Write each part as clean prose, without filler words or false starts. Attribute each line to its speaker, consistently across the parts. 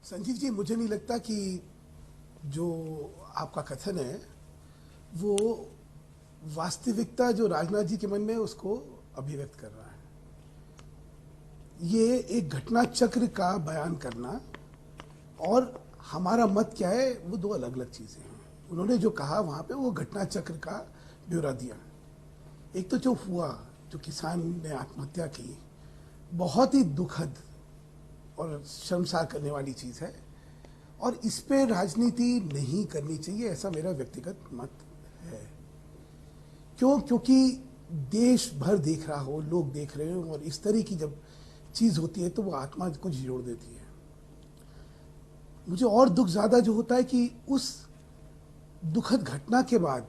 Speaker 1: संजीव जी, मुझे नहीं लगता कि जो आपका कथन है वो वास्तविकता जो राजनाथ जी के मन में है उसको अभिव्यक्त कर रहा है। ये एक घटना चक्र का बयान करना और हमारा मत क्या है वो दो अलग अलग चीजें हैं। उन्होंने जो कहा वहां पे वो घटना चक्र का ब्यौरा दिया। एक तो जो हुआ, जो किसान ने आत्महत्या की, बहुत ही दुखद और शर्मसार करने वाली चीज है और इस पे राजनीति नहीं करनी चाहिए, ऐसा मेरा व्यक्तिगत मत है। क्यों? क्योंकि देश भर देख रहा हो, लोग देख रहे हो और इस तरह की जब चीज होती है तो वो आत्मा को झिझोड़ देती है। मुझे और दुख ज्यादा जो होता है कि उस दुखद घटना के बाद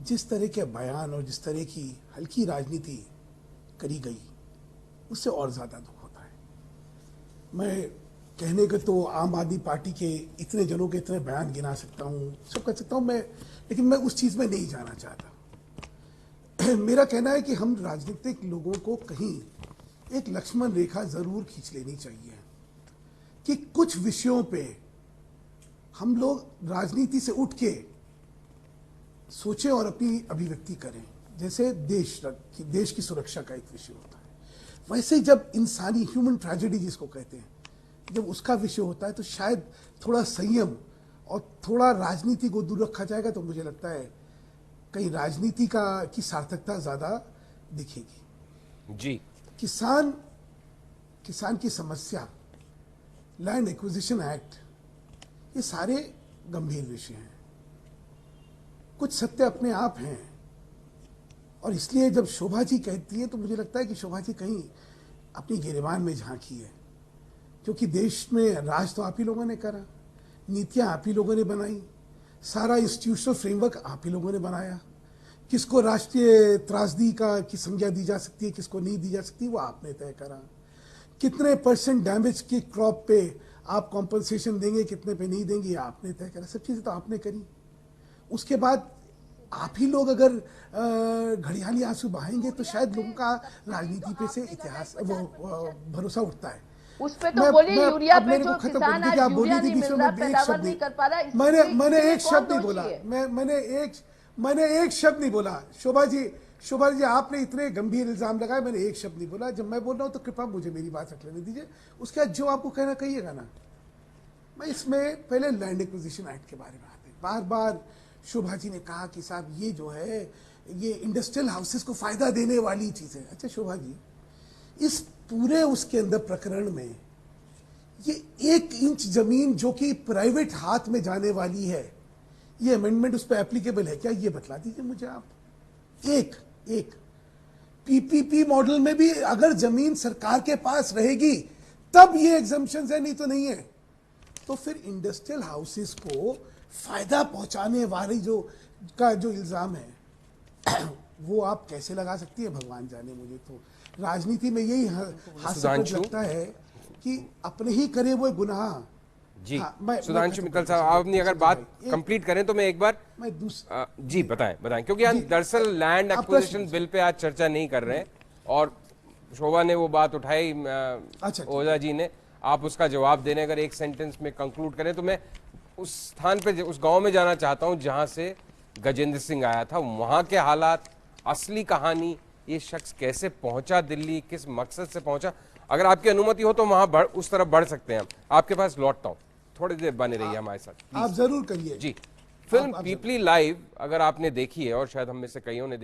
Speaker 1: जिस तरह के बयान और जिस तरह की हल्की राजनीति करी गई, उससे और ज्यादा दुख होता है। मैं कहने के तो आम आदमी पार्टी के इतने जनों के इतने बयान गिना सकता हूँ, सब कर सकता हूँ मैं, लेकिन मैं उस चीज में नहीं जाना चाहता। मेरा कहना है कि हम राजनीतिक लोगों को कहीं एक लक्ष्मण रेखा जरूर खींच लेनी चाहिए कि कुछ विषयों पे हम लोग राजनीति से उठ के सोचें और अपनी अभिव्यक्ति करें। जैसे देश की सुरक्षा का एक विषय होता है, वैसे जब इंसानी ह्यूमन ट्रेजेडी जिसको कहते हैं, जब उसका विषय होता है तो शायद थोड़ा संयम और थोड़ा राजनीति को दूर रखा जाएगा तो मुझे लगता है कहीं राजनीति की सार्थकता ज्यादा दिखेगी।
Speaker 2: जी,
Speaker 1: किसान की समस्या, लैंड एक्विजिशन एक्ट, ये सारे गंभीर विषय हैं। कुछ सत्य अपने आप हैं और इसलिए जब शोभा जी कहती है तो मुझे लगता है कि शोभा जी कहीं अपनी गिरेबान में झांकी है, क्योंकि देश में राज तो आप ही लोगों ने करा, नीतियां आप ही लोगों ने बनाई, सारा इंस्टीट्यूशनल फ्रेमवर्क आप ही लोगों ने बनाया। किसको राष्ट्रीय त्रासदी की संज्ञा दी जा सकती है, किसको नहीं दी जा सकती, वो आपने तय करा। कितने % डैमेज की क्रॉप पे आप कॉम्पनसेशन देंगे, कितने पे नहीं देंगे, आपने तय करा। सब चीजें तो आपने करी। उसके बाद आप ही लोग अगर घड़ियाली आंसू बहाएंगे तो शायद लोगों का राजनीति पे से इतिहास वो भरोसा उठता है।
Speaker 3: उस पे तो बोलिए यूरिया पे जो
Speaker 1: किसान आज यूरिया नहीं मिल रहा, पैदावार नहीं कर पा रहा, मैंने एक शब्द नहीं बोला, मैंने एक शब्द नहीं बोला। शोभा जी आपने इतने गंभीर इल्जाम लगाए, मैंने एक शब्द नहीं बोला। जब मैं बोल रहा हूं तो कृपया मुझे मेरी बात रख लेने दीजिए, उसके बाद जो आपको कहना कहिएगा ना। मैं इसमें पहले लैंड एक्विजिशन एक्ट के बारे में आते, बार बार शोभा जी ने कहा कि साहब ये जो है ये इंडस्ट्रियल हाउसेस को फायदा देने वाली चीज है। अच्छा शोभा जी, इस पूरे उसके अंदर प्रकरण में ये 1 इंच जमीन जो कि प्राइवेट हाथ में जाने वाली है, ये अमेंडमेंट उस पर एप्लीकेबल है क्या, ये बतला दीजिए मुझे आप। एक पीपीपी मॉडल में भी अगर जमीन सरकार के पास रहेगी तब ये एग्जम्पशंस है, नहीं तो नहीं है। तो फिर इंडस्ट्रियल हाउसेस को फायदा पहुंचाने वाली जो इल्जाम है वो आप कैसे लगा सकती है, भगवान जाने। मुझे तो राजनीति में यही हास्यास्पद लगता है कि अपने ही करे वो गुनाह।
Speaker 2: जी हाँ, सुधांशु मित्तल साहब, आप अपनी अगर बात कंप्लीट करें तो मैं एक बार जी बताएं क्योंकि हम दरअसल लैंड एक्विजिशन बिल पे आज चर्चा नहीं कर रहे हैं और शोभा ने वो बात उठाई, ओझा जी ने, आप उसका जवाब देने अगर एक सेंटेंस में कंक्लूड करें तो मैं उस स्थान पे, उस गांव में जाना चाहता हूं जहां से गजेंद्र सिंह आया था, वहां के हालात, असली कहानी, ये शख्स कैसे पहुंचा दिल्ली, किस मकसद से पहुंचा। अगर आपकी अनुमति हो तो वहां उस तरफ बढ़ सकते हैं हम। आपके पास लौटता हूं, थोड़ी देर बने रहिए हमारे साथ,
Speaker 1: आप जरूर करिए।
Speaker 2: जी, फिल्म पीपली लाइव अगर आपने देखी है और शायद हम में से कईयों ने